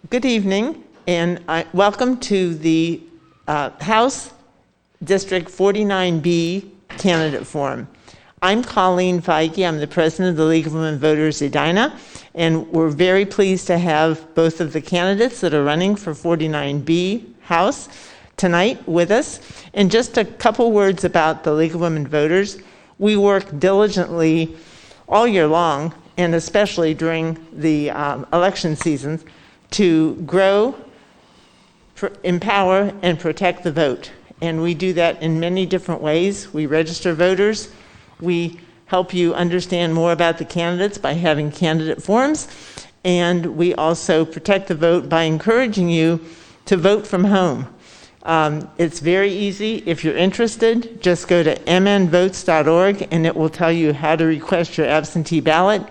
Good evening, and welcome to the House District 49B Candidate Forum. I'm Colleen Feige. I'm the president of the League of Women Voters, Edina, and we're very pleased to have both of the candidates that are running for 49B House tonight with us. And just a couple words about the League of Women Voters. We work diligently all year long, and especially during the election seasons, to grow, empower, and protect the vote. And we do that in many different ways. We register voters. We help you understand more about the candidates by having candidate forums. And we also protect the vote by encouraging you to vote from home. It's very easy. If you're interested, just go to mnvotes.org and it will tell you how to request your absentee ballot.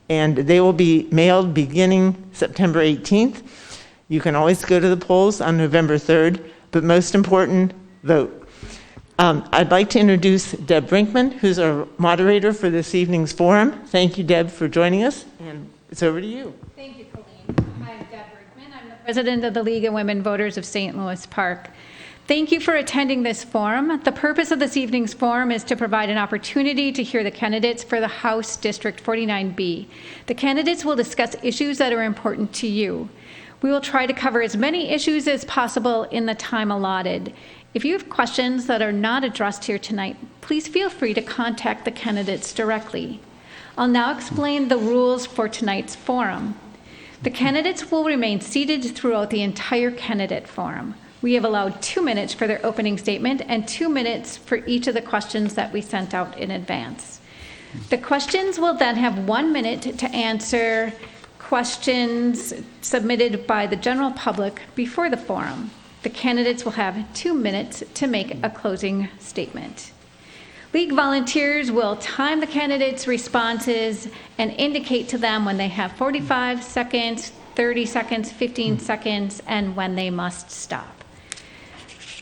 And they will be mailed beginning September 18th. You can always go to the polls on November 3rd, but most important, vote. I'd like to introduce Deb Brinkman, who's our moderator for this evening's forum. Thank you, Deb, for joining us, and it's over to you. Thank you, Colleen. I'm Deb Brinkman. I'm the president of the League of Women Voters of St. Louis Park. Thank you for attending this forum. The purpose of this evening's forum is to provide an opportunity to hear the candidates for the House District 49B. The candidates will discuss issues that are important to you. We will try to cover as many issues as possible in the time allotted. If you have questions that are not addressed here tonight, please feel free to contact the candidates directly. I'll now explain the rules for tonight's forum. The candidates will remain seated throughout the entire candidate forum. We have allowed 2 minutes for their opening statement and 2 minutes for each of the questions that we sent out in advance. The questions will then have 1 minute to answer questions submitted by the general public before the forum. The candidates will have 2 minutes to make a closing statement. League volunteers will time the candidates' responses and indicate to them when they have 45 seconds, 30 seconds, 15 seconds, and when they must stop.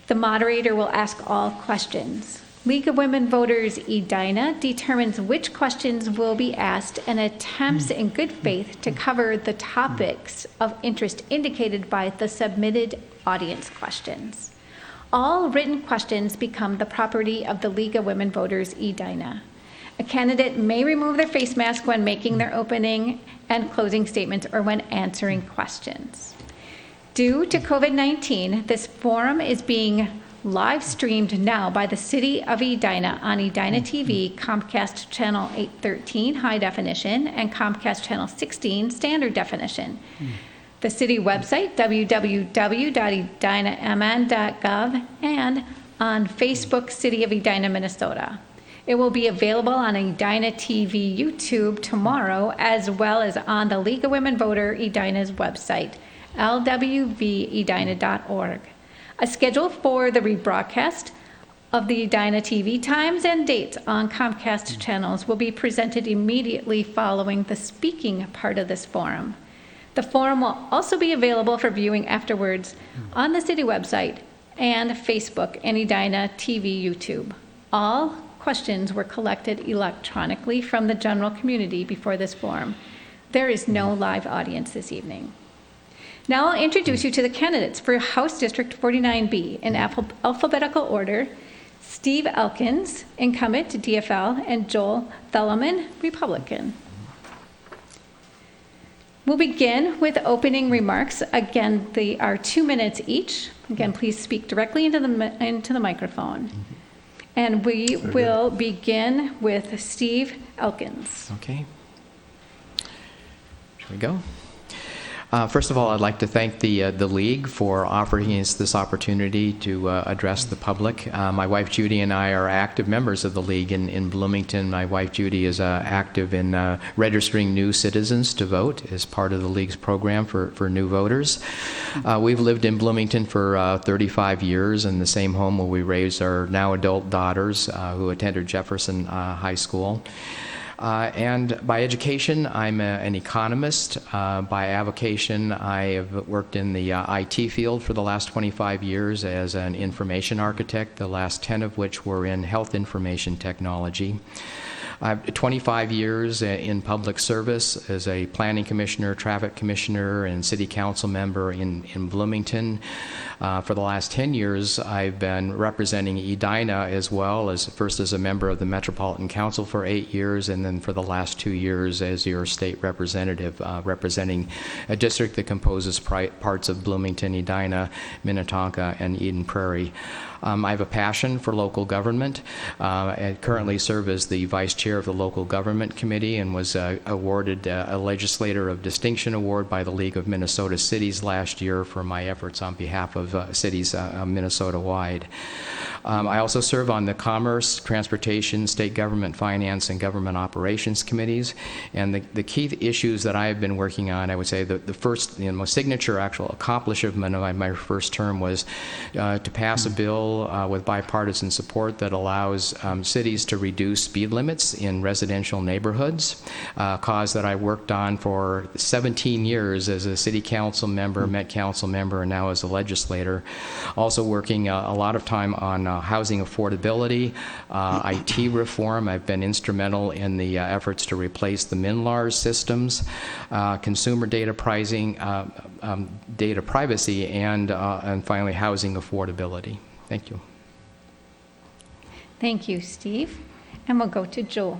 The moderator will ask all questions. League of Women Voters Edina determines which questions will be asked and attempts in good faith to cover the topics of interest indicated by the submitted audience questions. All written questions become the property of the League of Women Voters Edina. A candidate may remove their face mask when making their opening and closing statements or when answering questions. Due to COVID-19, this forum is being live streamed now by the City of Edina on Edina TV, Comcast Channel 813 High Definition, and Comcast Channel 16 Standard Definition. The city website, www.edinamn.gov, and on Facebook, City of Edina, Minnesota. It will be available on Edina TV YouTube tomorrow, as well as on the League of Women Voter Edina's website, lwvedina.org. A schedule for the rebroadcast of the Edina TV times and dates on Comcast channels will be presented immediately following the speaking part of this forum. The forum will also be available for viewing afterwards on the city website and Facebook and Edina TV YouTube. All questions were collected electronically from the general community before this forum. There is no live audience this evening. Now I'll introduce you to the candidates for House District 49B in alphabetical order: Steve Elkins, incumbent, DFL, and Joel Thelleman, Republican. We'll begin with opening remarks. Again, they are 2 minutes each. Again, please speak directly into the microphone. And we will begin with Steve Elkins. Okay. Here we go. First of all, I'd like to thank the League for offering us this opportunity to address the public. My wife Judy and I are active members of the League in Bloomington. My wife Judy is active in registering new citizens to vote as part of the League's program for new voters. We've lived in Bloomington for 35 years in the same home where we raised our now adult daughters who attended Jefferson High School. And by education, I'm an economist. By avocation, I have worked in the IT field for the last 25 years as an information architect, the last 10 of which were in health information technology. I have 25 years in public service as a planning commissioner, traffic commissioner, and city council member in Bloomington. For the last 10 years, I've been representing Edina as well, as first as a member of the Metropolitan Council for 8 years, and then for the last 2 years as your state representative, representing a district that composes parts of Bloomington, Edina, Minnetonka, and Eden Prairie. I have a passion for local government. I currently serve as the vice chair of the Local Government Committee and was awarded a Legislator of Distinction Award by the League of Minnesota Cities last year for my efforts on behalf of cities Minnesota-wide. I also serve on the Commerce, Transportation, State Government Finance, and Government Operations Committees. And the key issues that I have been working on, I would say the first, most signature actual accomplishment of my first term was to pass a bill with bipartisan support that allows cities to reduce speed limits in residential neighborhoods, a cause that I worked on for 17 years as a city council member, Met council member, and now as a legislator. Also working a lot of time on housing affordability, IT reform. I've been instrumental in the efforts to replace the MNLARS systems, consumer data pricing, data privacy, and finally housing affordability. Thank you. Thank you, Steve. And we'll go to Joel.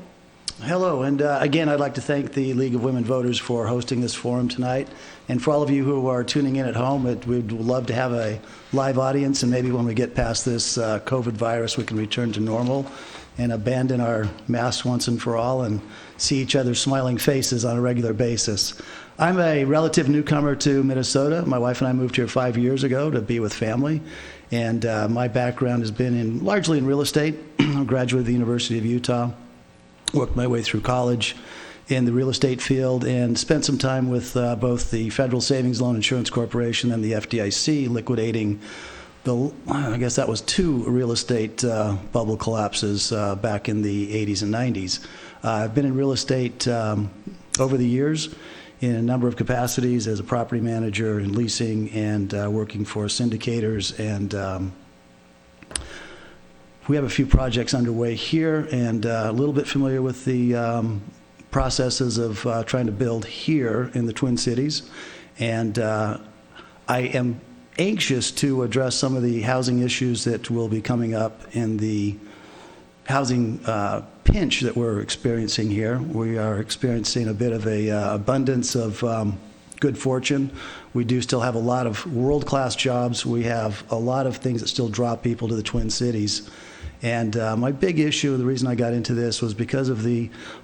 Hello, and again, I'd like to thank the League of Women Voters for hosting this forum tonight. And for all of you who are tuning in at home, we'd love to have a live audience, and maybe when we get past this COVID virus, we can return to normal and abandon our masks once and for all and see each other's smiling faces on a regular basis. I'm a relative newcomer to Minnesota. My wife and I moved here 5 years ago to be with family, and my background has been largely in real estate. I graduated at the University of Utah. Worked my way through college in the real estate field and spent some time with both the Federal Savings Loan Insurance Corporation and the FDIC liquidating I guess that was 2 real estate bubble collapses back in the 80s and 90s. I've been in real estate over the years in a number of capacities as a property manager in leasing and working for syndicators, and we have a few projects underway here, and a little bit familiar with the processes of trying to build here in the Twin Cities. And I am anxious to address some of the housing issues that will be coming up in the housing pinch that we're experiencing here. We are experiencing a bit of a abundance of good fortune. We do still have a lot of world-class jobs. We have a lot of things that still draw people to the Twin Cities. And my big issue, the reason I got into this, was because of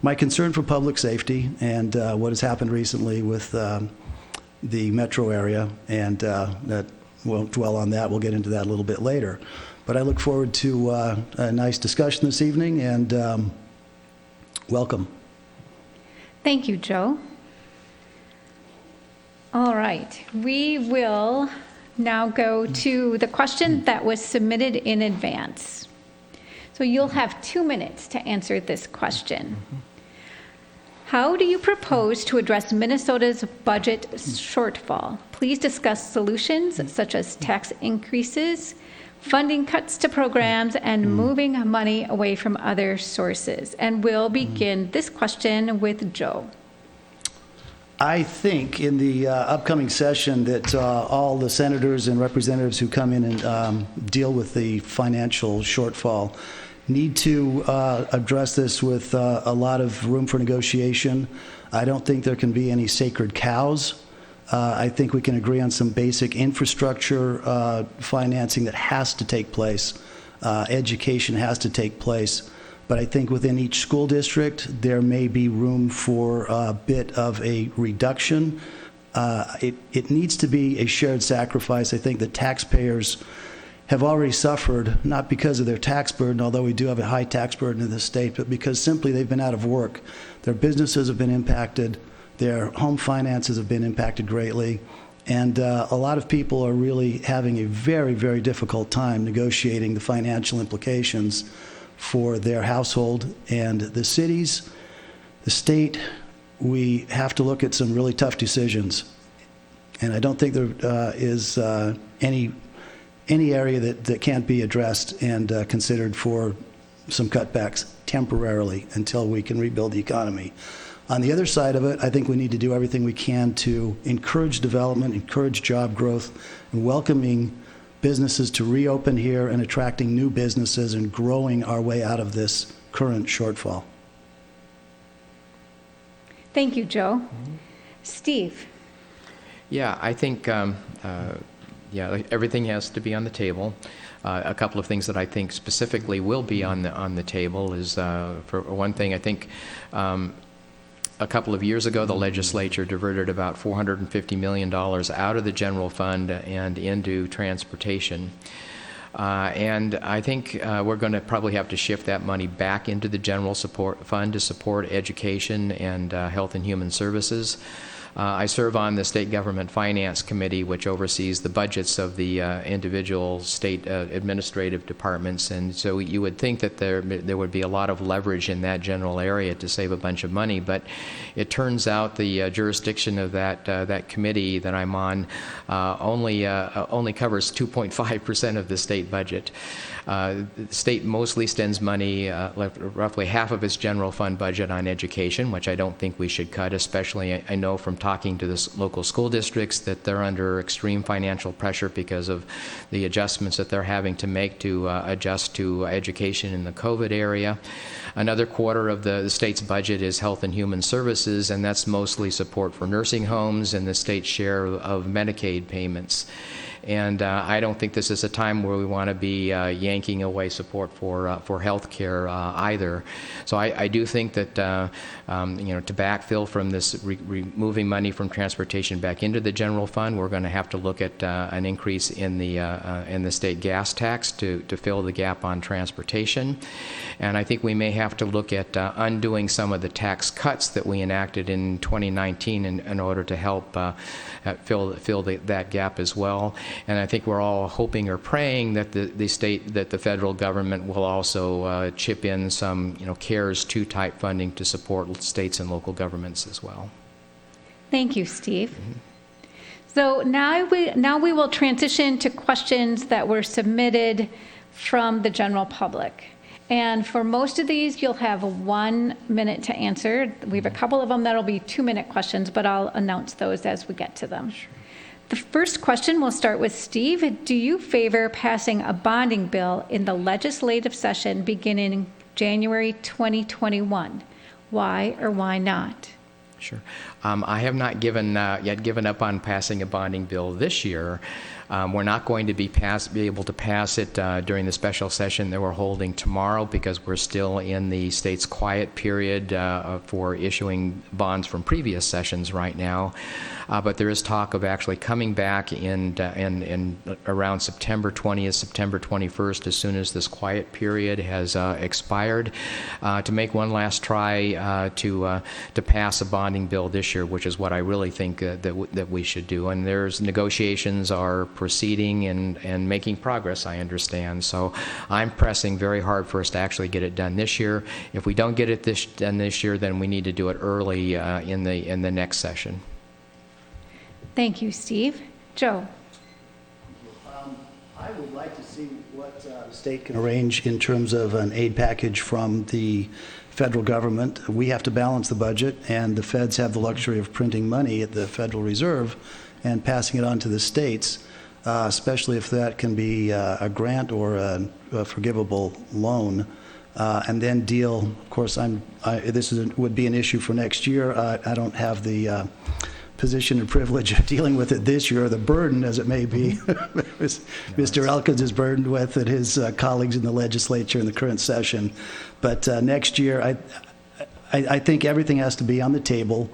my concern for public safety and what has happened recently with the metro area, and that won't dwell on that. We'll get into that a little bit later. But I look forward to a nice discussion this evening, and welcome. Thank you, Joe. All right, we will now go to the question that was submitted in advance. So you'll have 2 minutes to answer this question. How do you propose to address Minnesota's budget shortfall? Please discuss solutions such as tax increases, funding cuts to programs, and moving money away from other sources. And we'll begin this question with Joe. I think in the upcoming session that all the senators and representatives who come in and deal with the financial shortfall need to address this with a lot of room for negotiation. I don't think there can be any sacred cows. I think we can agree on some basic infrastructure financing that has to take place. Education has to take place. But I think within each school district, there may be room for a bit of a reduction. It needs to be a shared sacrifice. I think the taxpayers have already suffered, not because of their tax burden, although we do have a high tax burden in this state, but because simply they've been out of work. Their businesses have been impacted. Their home finances have been impacted greatly. And a lot of people are really having a very, very difficult time negotiating the financial implications for their household. And the cities, the state, we have to look at some really tough decisions. And I don't think there is any area that can't be addressed and considered for some cutbacks temporarily until we can rebuild the economy. On the other side of it, I think we need to do everything we can to encourage development, encourage job growth, and welcoming businesses to reopen here and attracting new businesses and growing our way out of this current shortfall. Thank you, Joe. Steve? Yeah, I think everything has to be on the table. A couple of things that I think specifically will be on the table is, for one thing, I think a couple of years ago, the legislature diverted about $450 million out of the general fund and into transportation. And I think we're going to probably have to shift that money back into the general support fund to support education and health and human services. I serve on the State Government Finance Committee, which oversees the budgets of the individual state administrative departments, and so you would think that there would be a lot of leverage in that general area to save a bunch of money, but it turns out the jurisdiction of that committee that I'm on only covers 2.5% of the state budget. The state mostly spends money, roughly half of its general fund budget on education, which I don't think we should cut, especially I know from talking to the local school districts that they're under extreme financial pressure because of the adjustments that they're having to make to adjust to education in the COVID area. Another quarter of the state's budget is health and human services, and that's mostly support for nursing homes and the state's share of Medicaid payments. And I don't think this is a time where we want to be yanking away support for health care either. So I do think that to backfill from this removing money from transportation back into the general fund, we're going to have to look at an increase in the state gas tax to fill the gap on transportation. And I think we may have to look at undoing some of the tax cuts that we enacted in 2019 in order to help fill that gap as well. And I think we're all hoping or praying that the federal government will also chip in some CARES 2 type funding to support states and local governments as well. Thank you, Steve. So now we will transition to questions that were submitted from the general public. And for most of these, you'll have 1 minute to answer. We have a couple of them that'll be 2-minute questions, but I'll announce those as we get to them. Sure. The first question, we'll start with Steve. Do you favor passing a bonding bill in the legislative session beginning January 2021? Why or why not? Sure. I have not yet given up on passing a bonding bill this year. We're not going to be able to pass it during the special session that we're holding tomorrow because we're still in the state's quiet period for issuing bonds from previous sessions right now. But there is talk of actually coming back in around September 20th, September 21st, as soon as this quiet period has expired, to make one last try to pass a bonding bill this year, which is what I really think that we should do. And negotiations are proceeding and making progress, I understand. So I'm pressing very hard for us to actually get it done this year. If we don't get it done this year, then we need to do it early in the next session. Thank you, Steve. Joe? I would like to see what the state can arrange in terms of an aid package from the federal government. We have to balance the budget, and the feds have the luxury of printing money at the Federal Reserve and passing it on to the states, especially if that can be a grant or a forgivable loan. And then deal, of course, this would be an issue for next year. I don't have the position and privilege of dealing with it this year, the burden as it may be, Mr. Elkins is burdened with, and his colleagues in the legislature in the current session. But next year, I think everything has to be on the table.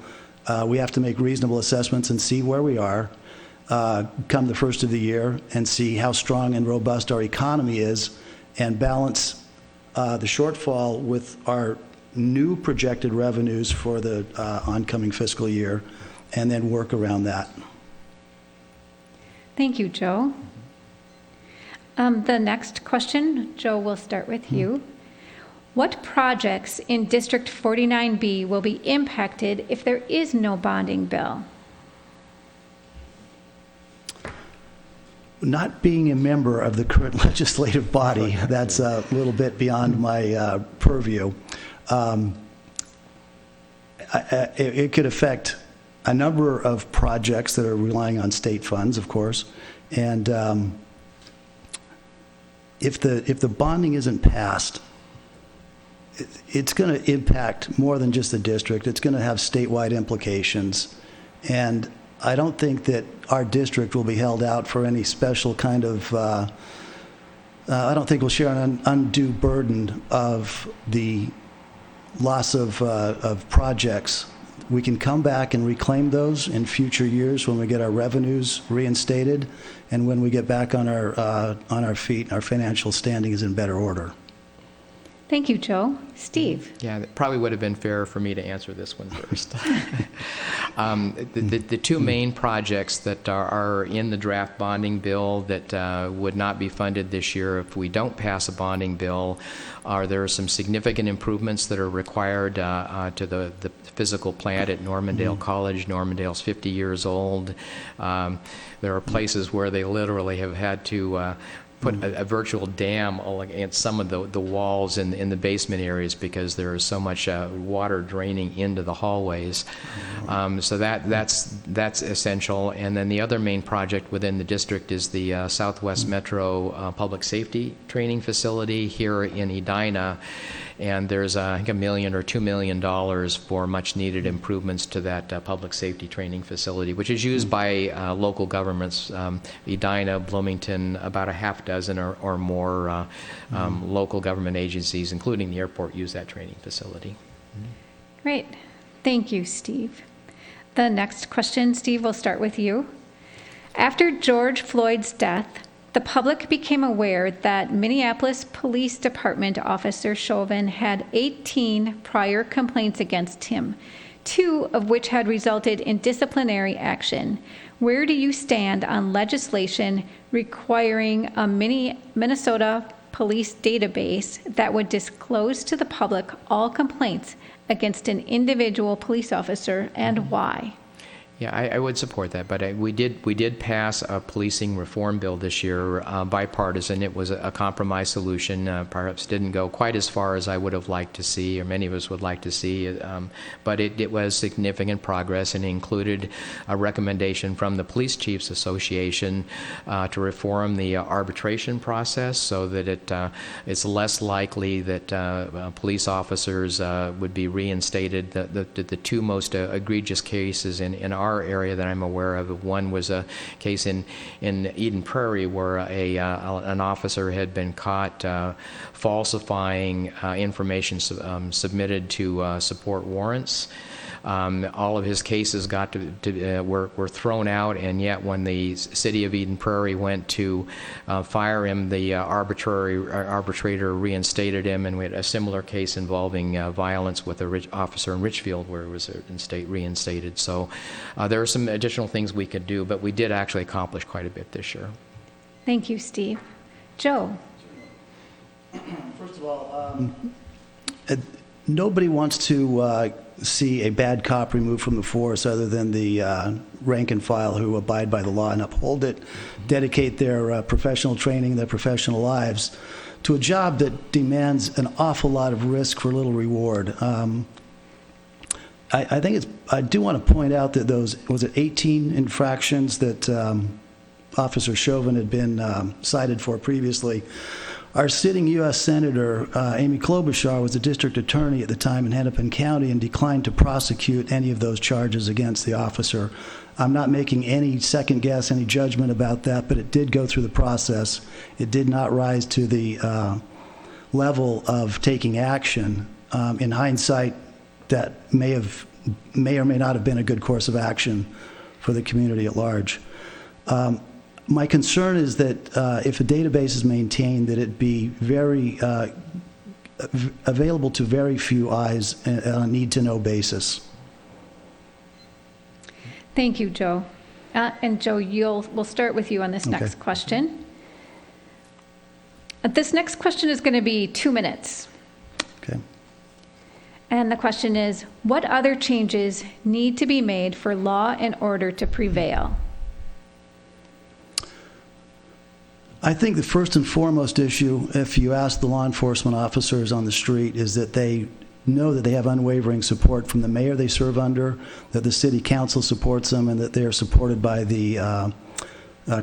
We have to make reasonable assessments and see where we are come the first of the year and see how strong and robust our economy is and balance the shortfall with our new projected revenues for the oncoming fiscal year, and then work around that. Thank you, Joe. The next question, Joe, we'll start with you. What projects in District 49B will be impacted if there is no bonding bill? Not being a member of the current legislative body, that's a little bit beyond my purview. It could affect a number of projects that are relying on state funds, of course, and if the bonding isn't passed, it's going to impact more than just the district. It's going to have statewide implications, and I don't think that our district will be held out for any special kind of, I don't think we'll share an undue burden of the loss of projects. We can come back and reclaim those in future years when we get our revenues reinstated and when we get back on our feet, our financial standing is in better order. Thank you, Joe. Steve? Yeah, it probably would have been fairer for me to answer this one first. The two main projects that are in the draft bonding bill that would not be funded this year if we don't pass a bonding bill there are some significant improvements that are required to the physical plant at Normandale College. Normandale's 50 years old. There are places where they literally have had to put a virtual dam against some of the walls in the basement areas because there is so much water draining into the hallways. So that's essential. And then the other main project within the district is the Southwest Metro Public Safety Training Facility here in Edina. And there's, I think, $1 million or $2 million for much-needed improvements to that public safety training facility, which is used by local governments, Edina, Bloomington, about a half dozen or more local government agencies, including the airport, use that training facility. Great. Thank you, Steve. The next question, Steve, we'll start with you. After George Floyd's death, the public became aware that Minneapolis Police Department Officer Chauvin had 18 prior complaints against him, 2 of which had resulted in disciplinary action. Where do you stand on legislation requiring a Minnesota police database that would disclose to the public all complaints against an individual police officer and why? Yeah, I would support that, but we did pass a policing reform bill this year, bipartisan. It was a compromise solution. Perhaps didn't go quite as far as I would have liked to see, or many of us would like to see, but it was significant progress and included a recommendation from the Police Chiefs Association to reform the arbitration process so that it's less likely that police officers would be reinstated. The 2 most egregious cases in our area that I'm aware of. One was a case in Eden Prairie where an officer had been caught falsifying information submitted to support warrants. All of his cases were thrown out, and yet when the city of Eden Prairie went to fire him, the arbitrator reinstated him, and we had a similar case involving violence with a officer in Richfield where he was reinstated. So there are some additional things we could do, but we did actually accomplish quite a bit this year. Thank you, Steve. Joe? First of all, nobody wants to see a bad cop removed from the force other than the rank and file who abide by the law and uphold it, dedicate their professional training, their professional lives to a job that demands an awful lot of risk for little reward. I do want to point out that was it 18 infractions that Officer Chauvin had been cited for previously. Our sitting U.S. Senator, Amy Klobuchar, was a district attorney at the time in Hennepin County and declined to prosecute any of those charges against the officer. I'm not making any second guess, any judgment about that, but it did go through the process. It did not rise to the level of taking action. In hindsight, that may or may not have been a good course of action for the community at large. My concern is that if a database is maintained, that it be very available to very few eyes on a need-to-know basis. Thank you, Joe. And Joe, we'll start with you on this next question. This next question is going to be 2 minutes. Okay. And the question is, what other changes need to be made for law and order to prevail? I think the first and foremost issue, if you ask the law enforcement officers on the street, is that they know that they have unwavering support from the mayor they serve under, that the city council supports them, and that they are supported by the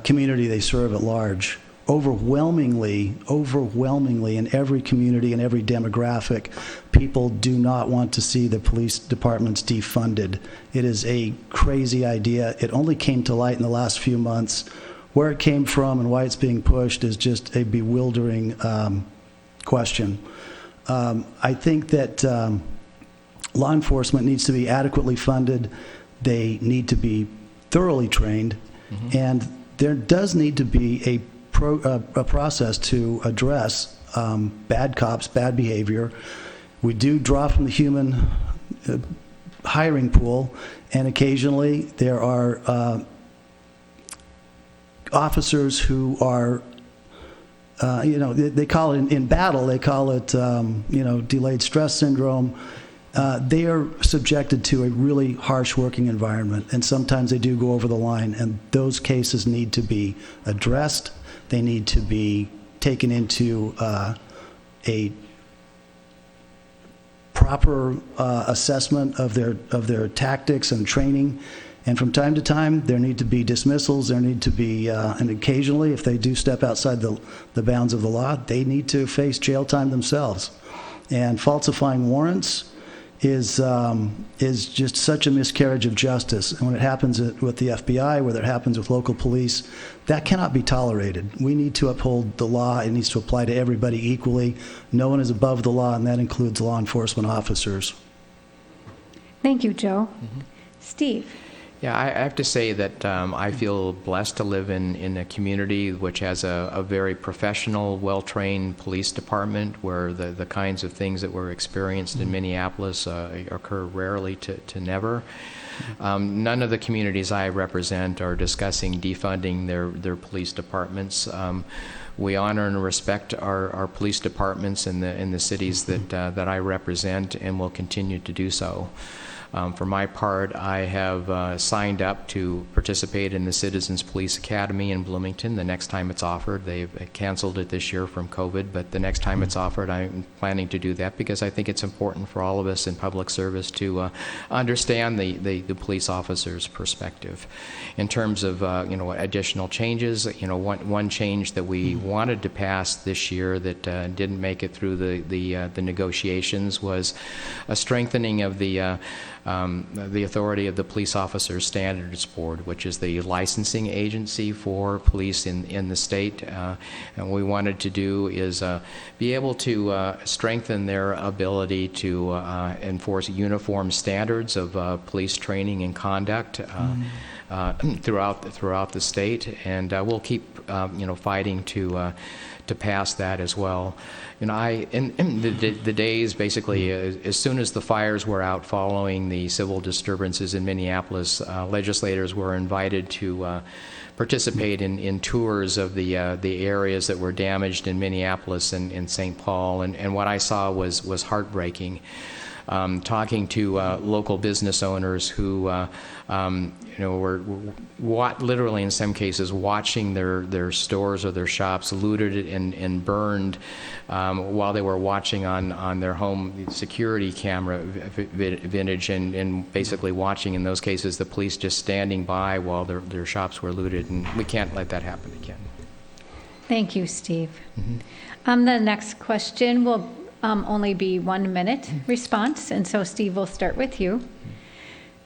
community they serve at large. Overwhelmingly, in every community and every demographic, people do not want to see the police departments defunded. It is a crazy idea. It only came to light in the last few months. Where it came from and why it's being pushed is just a bewildering question. I think that law enforcement needs to be adequately funded. They need to be thoroughly trained, and there does need to be a process to address bad cops, bad behavior. We do draw from the human hiring pool, and occasionally there are officers who are, they call it in battle, they call it, delayed stress syndrome. They are subjected to a really harsh working environment, and sometimes they do go over the line, and those cases need to be addressed. They need to be taken into a proper assessment of their tactics and training. And from time to time, there need to be dismissals. There need to be, and occasionally, if they do step outside the bounds of the law, they need to face jail time themselves. And falsifying warrants is just such a miscarriage of justice. And when it happens with the FBI, whether it happens with local police, that cannot be tolerated. We need to uphold the law. It needs to apply to everybody equally. No one is above the law, and that includes law enforcement officers. Thank you, Joe. Steve? Yeah, I have to say that I feel blessed to live in a community which has a very professional, well-trained police department, where the kinds of things that were experienced in Minneapolis occur rarely to never. None of the communities I represent are discussing defunding their police departments. We honor and respect our police departments in the cities that I represent, and will continue to do so. For my part, I have signed up to participate in the Citizens Police Academy in Bloomington the next time it's offered. They've canceled it this year from COVID, but the next time it's offered, I'm planning to do that, because I think it's important for all of us in public service to understand the police officer's perspective. In terms of additional changes, one change that we wanted to pass this year that didn't make it through the negotiations was a strengthening of the authority of the Police Officers Standards Board, which is the licensing agency for police in the state. And what we wanted to do is be able to strengthen their ability to enforce uniform standards of police training and conduct throughout the state, and we'll keep fighting to pass that as well. In the days, basically, as soon as the fires were out following the civil disturbances in Minneapolis, legislators were invited to participate in tours of the areas that were damaged in Minneapolis and in St. Paul, and what I saw was heartbreaking. Talking to local business owners who were literally, in some cases, watching their stores or their shops looted and burned while they were watching on their home security camera vintage, and basically watching, in those cases, the police just standing by while their shops were looted. And we can't let that happen again. Thank you, Steve. The next question will only be 1 minute response, and so Steve, will start with you.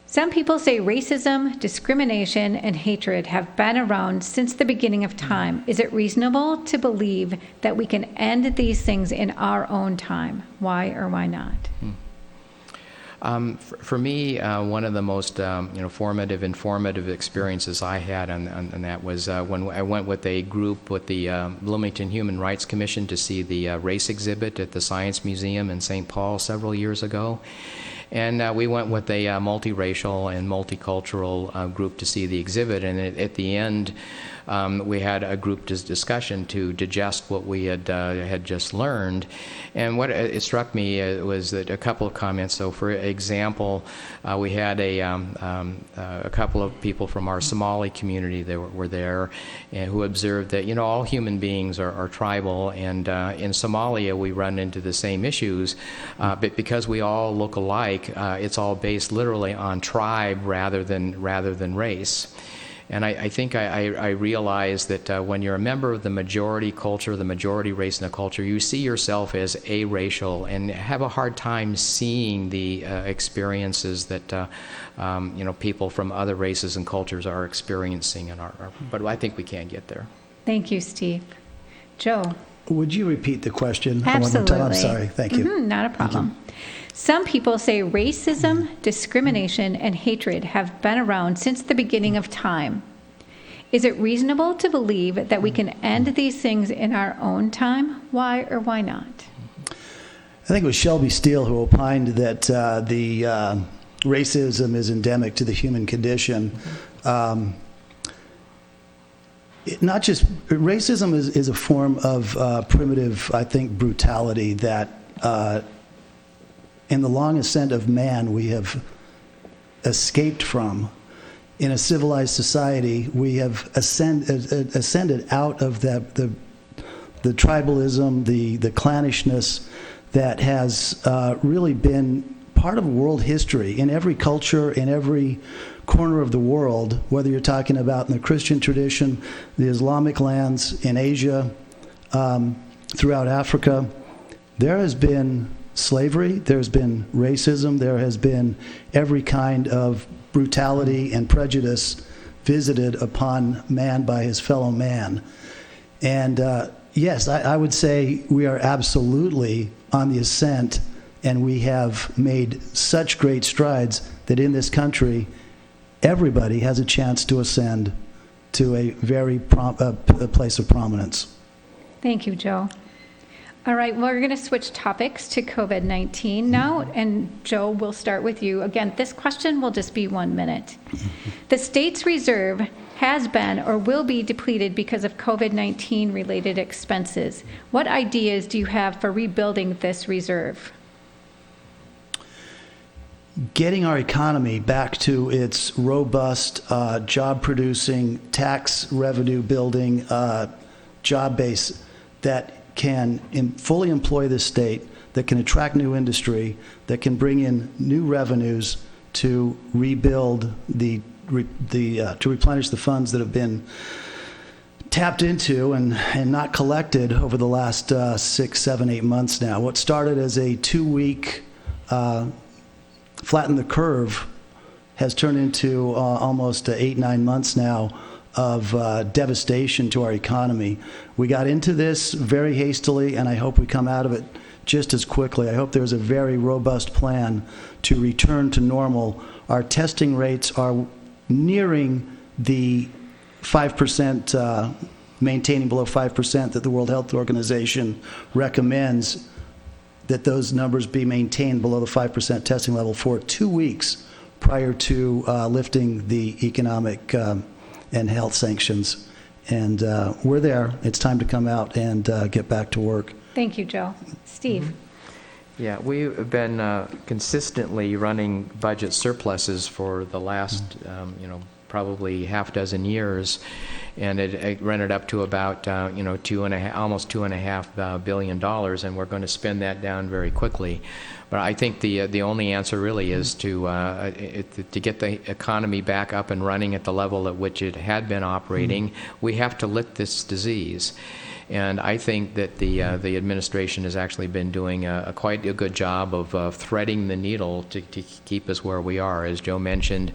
Some people say racism, discrimination, and hatred have been around since the beginning of time. Is it reasonable to believe that we can end these things in our own time? Why or why not? For me, one of the most informative experiences I had on that was when I went with a group with the Bloomington Human Rights Commission to see the race exhibit at the Science Museum in St. Paul several years ago. And we went with a multiracial and multicultural group to see the exhibit. And at the end, we had a group discussion to digest what we had just learned. And what it struck me was that a couple of comments. So, for example, we had a couple of people from our Somali community that were there, and who observed that, all human beings are tribal, and in Somalia we run into the same issues, but because we all look alike, it's all based literally on tribe rather than race. And I think I realized that when you're a member of the majority culture, the majority race in a culture, you see yourself as aracial and have a hard time seeing the experiences that people from other races and cultures are experiencing. But I think we can get there. Thank you, Steve. Joe? Would you repeat the question Absolutely. one more time? I'm sorry. Thank you. Not a problem. Some people say racism, discrimination, and hatred have been around since the beginning of time. Is it reasonable to believe that we can end these things in our own time? Why or why not? I think it was Shelby Steele who opined that the racism is endemic to the human condition. Not just racism is a form of primitive, I think, brutality that in the long ascent of man we have escaped from. In a civilized society, we have ascended out of the tribalism, the clannishness that has really been part of world history in every culture, in every corner of the world, whether you're talking about in the Christian tradition, the Islamic lands, in Asia, throughout Africa. There has been slavery, there's been racism, there has been every kind of brutality and prejudice visited upon man by his fellow man. And yes, I would say we are absolutely on the ascent, and we have made such great strides that in this country, everybody has a chance to ascend to a very a place of prominence. Thank you, Joe. All right, well, we're going to switch topics to COVID-19 now, and Joe, we'll start with you. Again, this question will just be 1 minute. The state's reserve has been or will be depleted because of COVID-19 related expenses. What ideas do you have for rebuilding this reserve? Getting our economy back to its robust, job-producing, tax revenue building job base that can fully employ the state, that can attract new industry, that can bring in new revenues to rebuild to replenish the funds that have been tapped into and not collected over the last 6, 7, 8 months now. What started as a 2-week flatten the curve has turned into almost 8, 9 months now of devastation to our economy. We got into this very hastily, and I hope we come out of it just as quickly. I hope there's a very robust plan to return to normal. Our testing rates are nearing the 5%, maintaining below 5% that the World Health Organization recommends, that those numbers be maintained below the 5% testing level for 2 weeks prior to lifting the economic and health sanctions. And we're there. It's time to come out and get back to work. Thank you, Joe. Steve? Yeah, we've been consistently running budget surpluses for the last, probably half dozen years, and it rendered up to about, almost $2.5 billion, and we're going to spend that down very quickly. But I think the only answer really is to get the economy back up and running at the level at which it had been operating. We have to lift this disease. And I think that the administration has actually been doing quite a good job of threading the needle to keep us where we are. As Joe mentioned,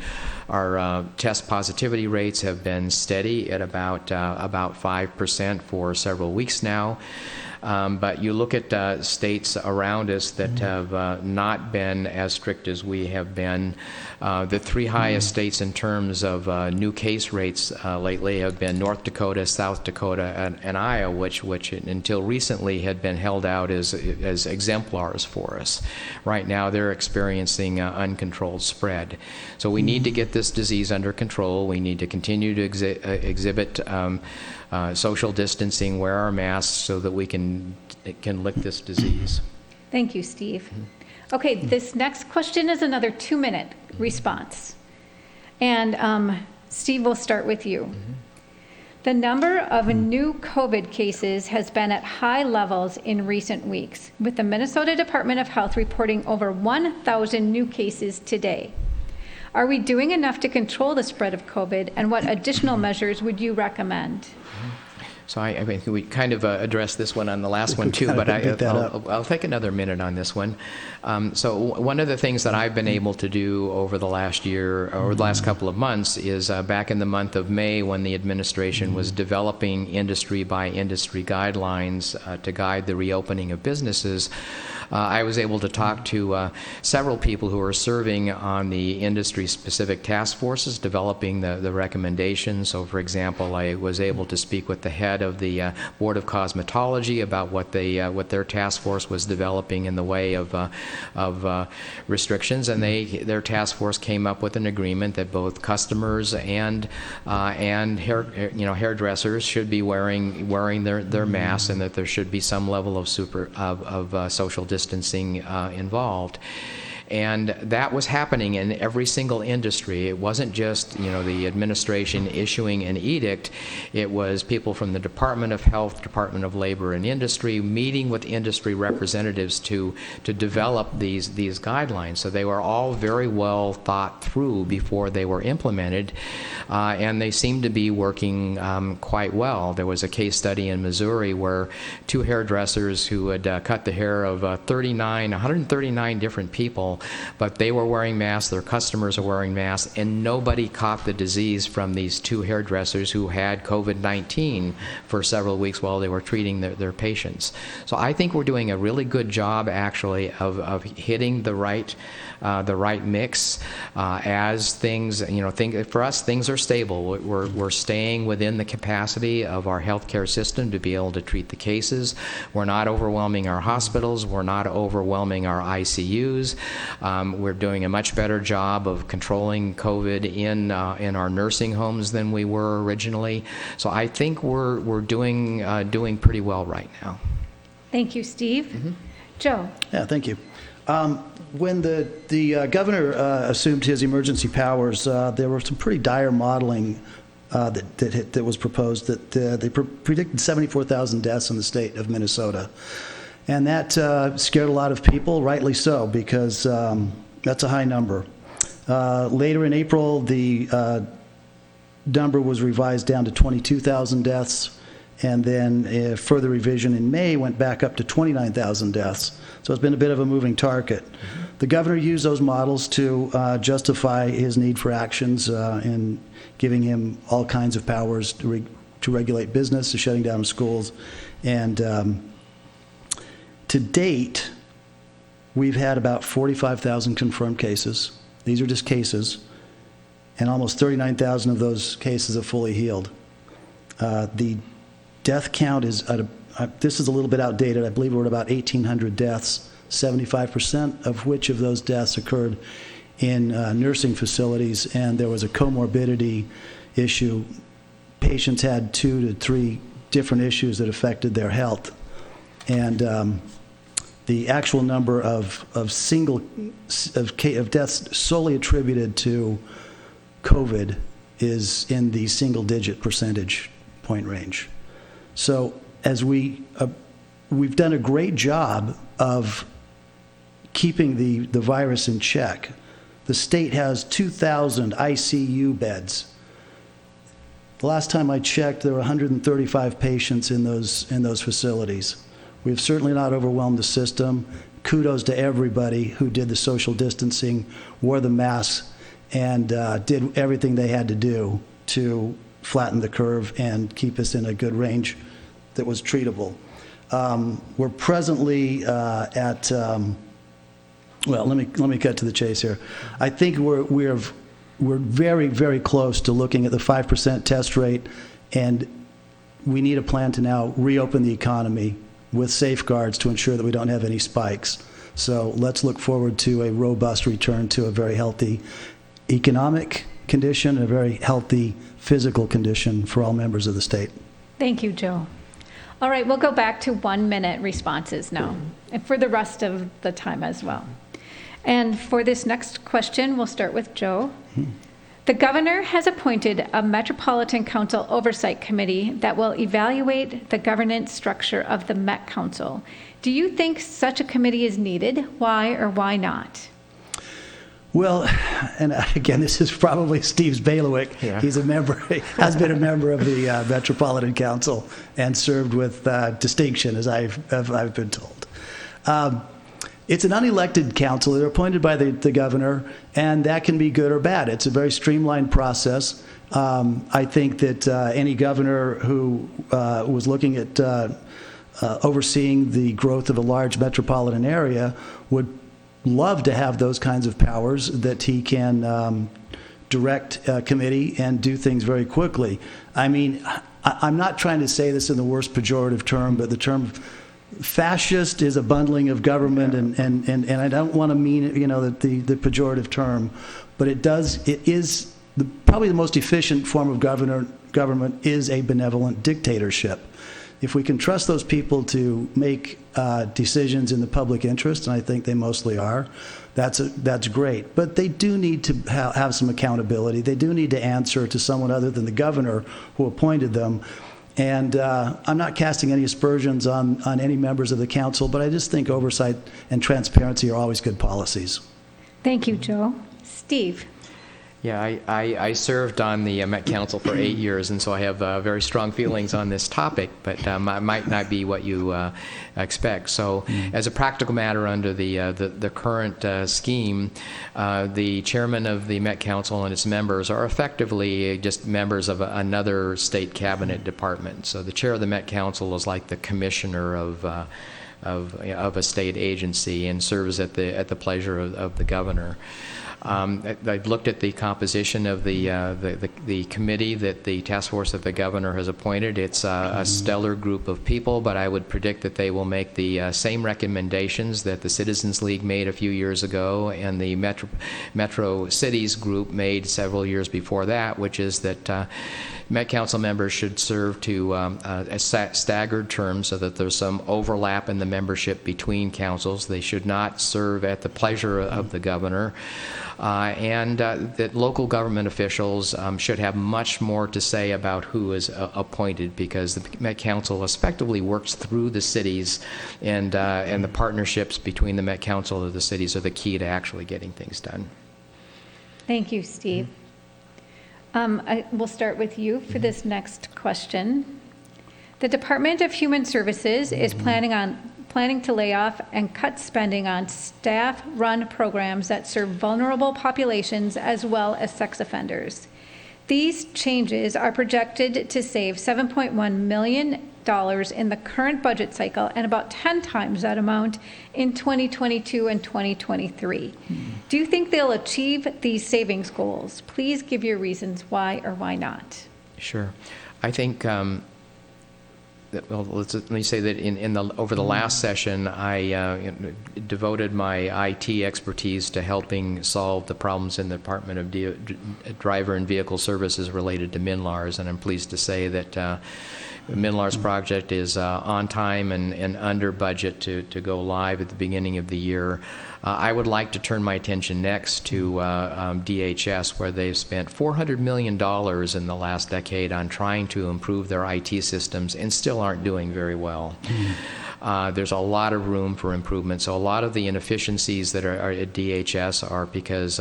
our test positivity rates have been steady at about 5% for several weeks now. But you look at states around us that have not been as strict as we have been. The three highest states in terms of new case rates lately have been North Dakota, South Dakota, and Iowa, which until recently had been held out as exemplars for us. Right now, they're experiencing uncontrolled spread. So we need to get this disease under control. We need to continue to exhibit social distancing, wear our masks so that we can lick this disease. Thank you, Steve. Okay, this next question is another 2-minute response. And Steve, we'll start with you. The number of new COVID cases has been at high levels in recent weeks, with the Minnesota Department of Health reporting over 1,000 new cases today. Are we doing enough to control the spread of COVID, and what additional measures would you recommend? So I mean, we kind of addressed this one on the last one too, but I'll take another minute on this one. So one of the things that I've been able to do over the last year, or the last couple of months, is back in the month of May when the administration was developing industry by industry guidelines to guide the reopening of businesses, I was able to talk to several people who are serving on the industry-specific task forces developing the recommendations. So, for example, I was able to speak with the head of the Board of Cosmetology about what their task force was developing in the way of restrictions, and their task force came up with an agreement that both customers and hairdressers should be wearing their masks, and that there should be some level of social distancing involved. And that was happening in every single industry. It wasn't just, the administration issuing an edict. It was people from the Department of Health, Department of Labor and Industry meeting with industry representatives to develop these guidelines. So they were all very well thought through before they were implemented, and they seemed to be working quite well. There was a case study in Missouri where two hairdressers who had cut the hair of 139 different people, but they were wearing masks, their customers are wearing masks, and nobody caught the disease from these two hairdressers who had COVID-19 for several weeks while they were treating their patients. So I think we're doing a really good job, actually, of hitting the right mix as things, for us, things are stable. We're staying within the capacity of our healthcare system to be able to treat the cases. We're not overwhelming our hospitals. We're not overwhelming our ICUs. We're doing a much better job of controlling COVID in our nursing homes than we were originally. So I think we're doing pretty well right now. Thank you, Steve. Joe. Yeah, thank you. When the governor assumed his emergency powers, there were some pretty dire modeling that was proposed that they predicted 74,000 deaths in the state of Minnesota. And that scared a lot of people, rightly so, because that's a high number. Later in April, the number was revised down to 22,000 deaths, and then a further revision in May went back up to 29,000 deaths. So it's been a bit of a moving target. The governor used those models to justify his need for actions and giving him all kinds of powers to regulate business, to shutting down schools, and to date, we've had about 45,000 confirmed cases. These are just cases, and almost 39,000 of those cases have fully healed. The death count is, this is a little bit outdated. I believe we're at about 1,800 deaths, 75% of which of those deaths occurred in nursing facilities, and there was a comorbidity issue. Patients had 2 to 3 different issues that affected their health. And the actual number of deaths solely attributed to COVID is in the single-digit percentage point range. So as we've done a great job of keeping the virus in check. The state has 2,000 ICU beds. The last time I checked, there were 135 patients in those facilities. We've certainly not overwhelmed the system. Kudos to everybody who did the social distancing, wore the masks, and did everything they had to do to flatten the curve and keep us in a good range that was treatable. We're presently at, well, let me cut to the chase here. I think we're very, very close to looking at the 5% test rate, and we need a plan to now reopen the economy with safeguards to ensure that we don't have any spikes. So let's look forward to a robust return to a very healthy economic condition and a very healthy physical condition for all members of the state. Thank you, Joe. All right, we'll go back to 1-minute responses now, and for the rest of the time as well. And for this next question, we'll start with Joe. The governor has appointed a Metropolitan Council Oversight Committee that will evaluate the governance structure of the Met Council. Do you think such a committee is needed? Why or why not? Well, and again, this is probably Steve's bailiwick. Yeah. He's a member, has been a member of the Metropolitan Council and served with distinction, as I've been told. It's an unelected council. They're appointed by the governor, and that can be good or bad. It's a very streamlined process. I think that any governor who was looking at overseeing the growth of a large metropolitan area would love to have those kinds of powers, that he can direct a committee and do things very quickly. I mean, I'm not trying to say this in the worst pejorative term, but the term fascist is a bundling of government, and I don't want to mean, you know, the pejorative term, but it is probably the most efficient form of government is a benevolent dictatorship. If we can trust those people to make decisions in the public interest, and I think they mostly are, that's great. But they do need to have some accountability. They do need to answer to someone other than the governor who appointed them. And I'm not casting any aspersions on any members of the council, but I just think oversight and transparency are always good policies. Thank you, Joe. Steve? Yeah, I served on the Met Council for 8 years, and so I have very strong feelings on this topic, but I might not be what you expect. So as a practical matter, under the current scheme, the chairman of the Met Council and its members are effectively just members of another state cabinet department. So the chair of the Met Council is like the commissioner of a state agency and serves at the pleasure of the governor. I've looked at the composition of the committee that the task force of the governor has appointed. It's a stellar group of people, but I would predict that they will make the same recommendations that the Citizens League made a few years ago and the Metro Cities group made several years before that, which is that Met Council members should serve to a staggered term so that there's some overlap in the membership between councils. They should not serve at the pleasure of the governor. And that local government officials should have much more to say about who is appointed, because the Met Council effectively works through the cities, and the partnerships between the Met Council and the cities are the key to actually getting things done. Thank you, Steve. We'll start with you for this next question. The Department of Human Services is planning to lay off and cut spending on staff-run programs that serve vulnerable populations as well as sex offenders. These changes are projected to save $7.1 million in the current budget cycle and about 10 times that amount in 2022 and 2023. Do you think they'll achieve these savings goals? Please give your reasons why or why not. Sure. I think well, let me say that over the last session, I devoted my IT expertise to helping solve the problems in the Department of Driver and Vehicle Services related to MNLARS, and I'm pleased to say that the MNLARS project is on time and under budget to go live at the beginning of the year. I would like to turn my attention next to DHS, where they've spent $400 million in the last decade on trying to improve their IT systems and still aren't doing very well. there's a lot of room for improvement. So a lot of the inefficiencies that are at DHS are because,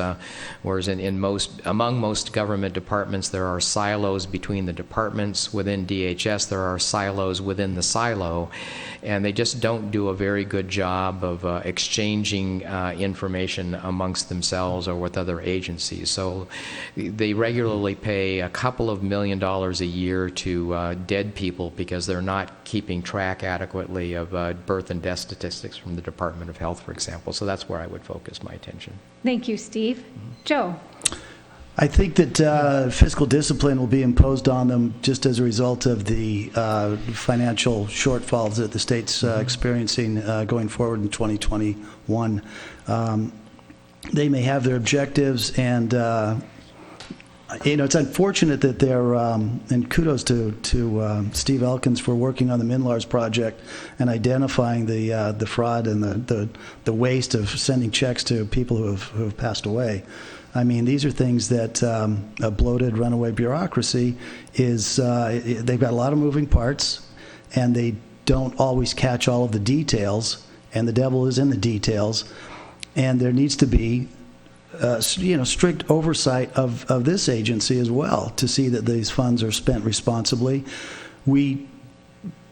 whereas among most government departments, there are silos between the departments. Within DHS, there are silos within the silo, and they just don't do a very good job of exchanging information amongst themselves or with other agencies. So they regularly pay a couple of $1 million a year to dead people because they're not keeping track adequately of birth and death statistics from the Department of Health, for example. So that's where I would focus my attention. Thank you, Steve. Joe? I think that fiscal discipline will be imposed on them just as a result of the financial shortfalls that the state's experiencing going forward in 2021. They may have their objectives, and it's unfortunate that they're, and kudos to Steve Elkins for working on the MNLARS project and identifying the fraud and the waste of sending checks to people who have passed away. I mean, these are things that a bloated runaway bureaucracy is, they've got a lot of moving parts, and they don't always catch all of the details, and the devil is in the details, and there needs to be strict oversight of this agency as well to see that these funds are spent responsibly. We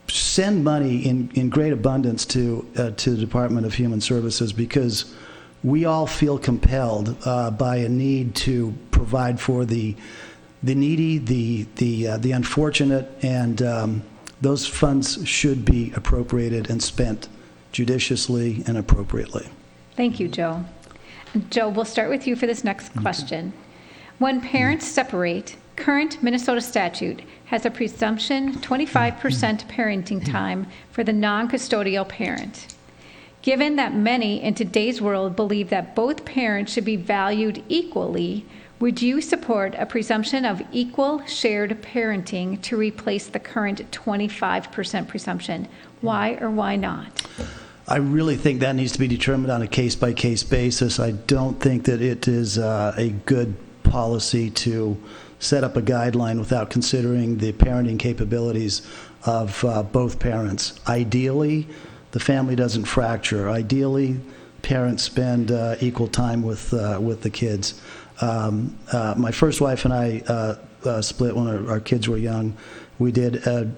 send money in great abundance to the Department of Human Services because we all feel compelled by a need to provide for the needy, the unfortunate, and those funds should be appropriated and spent judiciously and appropriately. Thank you, Joe. Joe, we'll start with you for this next question. When parents separate, current Minnesota statute has a presumption 25% parenting time for the non-custodial parent. Given that many in today's world believe that both parents should be valued equally, would you support a presumption of equal shared parenting to replace the current 25% presumption? Why or why not? I really think that needs to be determined on a case-by-case basis. I don't think that it is a good policy to set up a guideline without considering the parenting capabilities of both parents. Ideally, the family doesn't fracture. Ideally, parents spend equal time with the kids. My first wife and I split when our kids were young. We did a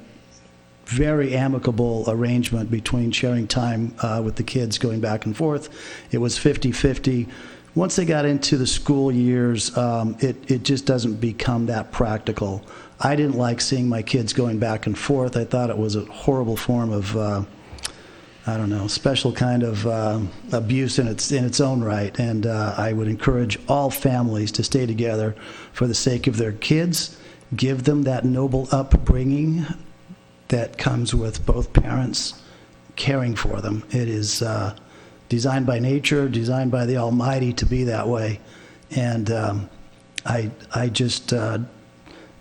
very amicable arrangement between sharing time with the kids going back and forth. It was 50-50. Once they got into the school years, it just doesn't become that practical. I didn't like seeing my kids going back and forth. I thought it was a horrible form of special kind of abuse in its own right. And I would encourage all families to stay together for the sake of their kids, give them that noble upbringing that comes with both parents caring for them. It is designed by nature, designed by the Almighty to be that way. And I just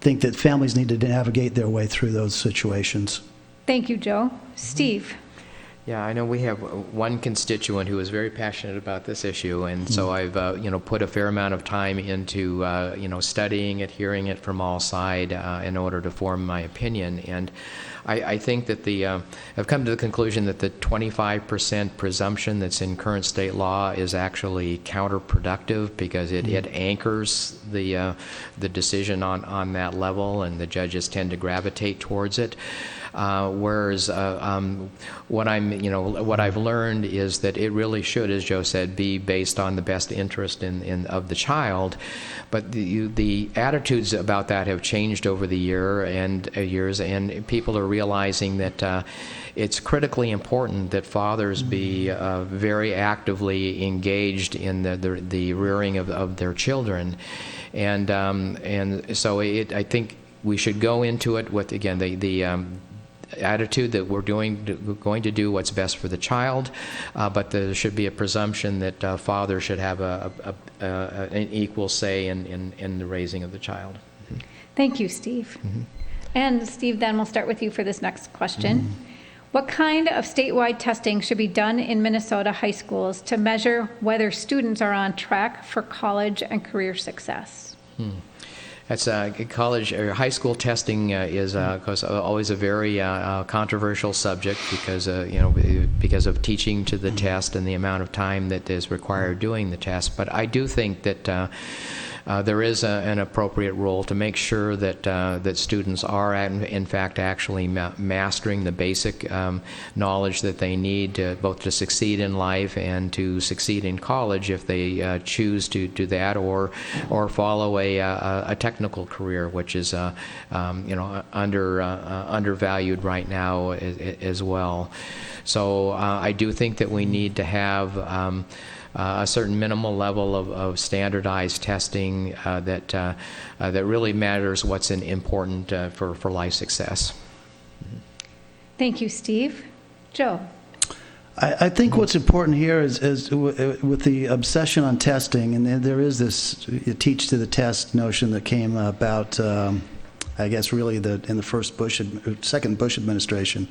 think that families need to navigate their way through those situations. Thank you, Joe. Steve? Yeah, I know we have one constituent who is very passionate about this issue, and so I've put a fair amount of time into studying it, hearing it from all sides in order to form my opinion. And I think that I've come to the conclusion that the 25% presumption that's in current state law is actually counterproductive because it anchors the decision on that level, and the judges tend to gravitate towards it. Whereas what I've learned is that it really should, as Joe said, be based on the best interest of the child. But the attitudes about that have changed over the years, and people are realizing that it's critically important that fathers be very actively engaged in the rearing of their children, and so I think we should go into it with, again, the attitude that we're going to do what's best for the child, but there should be a presumption that fathers should have an equal say in the raising of the child. Thank you, Steve. And Steve, then we'll start with you for this next question. What kind of statewide testing should be done in Minnesota high schools to measure whether students are on track for college and career success? That's college or high school testing is of course always a very controversial subject because because of teaching to the test and the amount of time that is required doing the test. But I do think that there is an appropriate role to make sure that that students are in fact actually mastering the basic knowledge that they need both to succeed in life and to succeed in college if they choose to do that, or follow a technical career, which is undervalued right now as well. So I do think that we need to have a certain minimal level of standardized testing that really matters what's important for life success. Thank you, Steve. Joe? I think what's important here is with the obsession on testing, and there is this teach to the test notion that came about, I guess, really in the second Bush administration,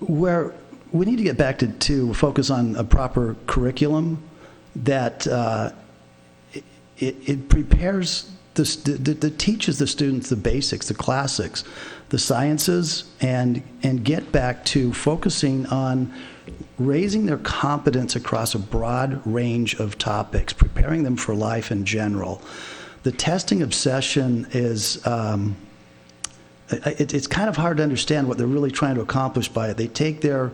where we need to get back to focus on a proper curriculum that it prepares that teaches the students the basics, the classics, the sciences, and get back to focusing on raising their competence across a broad range of topics, preparing them for life in general. The testing obsession is it's kind of hard to understand what they're really trying to accomplish by it. They take their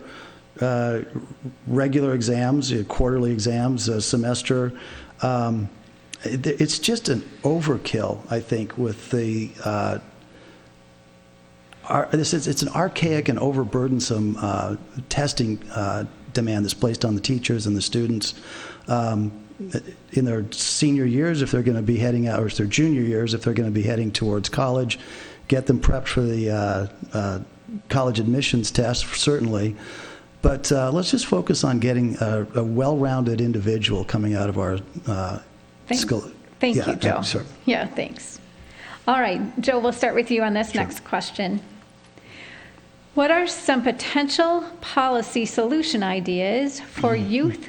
regular exams, quarterly exams, a semester. It's just an overkill, I think, with the it's an archaic and overburdensome testing demand that's placed on the teachers and the students in their senior years if they're going to be heading out, or their junior years if they're going to be heading towards college. Get them prepped for the college admissions test, certainly. But let's just focus on getting a well-rounded individual coming out of our school. Thank you, Joe. Sure. Yeah, thanks. All right, Joe, we'll start with you on this next question. What are some potential policy solution ideas for youth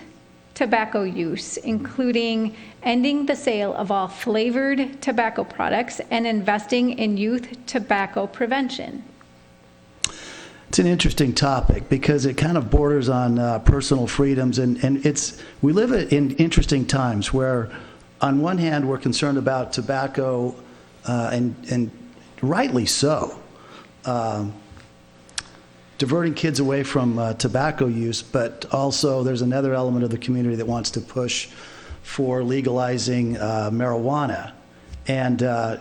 tobacco use, including ending the sale of all flavored tobacco products and investing in youth tobacco prevention? It's an interesting topic because it kind of borders on personal freedoms, and we live in interesting times where, on one hand, we're concerned about tobacco, and rightly so, diverting kids away from tobacco use, but also there's another element of the community that wants to push for legalizing marijuana. And the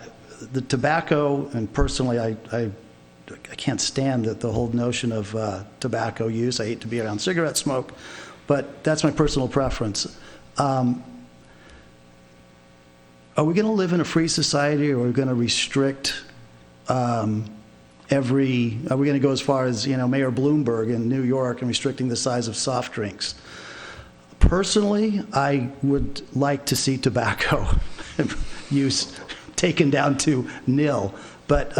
tobacco, and personally, I can't stand the whole notion of tobacco use. I hate to be around cigarette smoke, but that's my personal preference. Are we going to live in a free society, or are we going to restrict are we going to go as far as, Mayor Bloomberg in New York and restricting the size of soft drinks? Personally, I would like to see tobacco use taken down to nil, but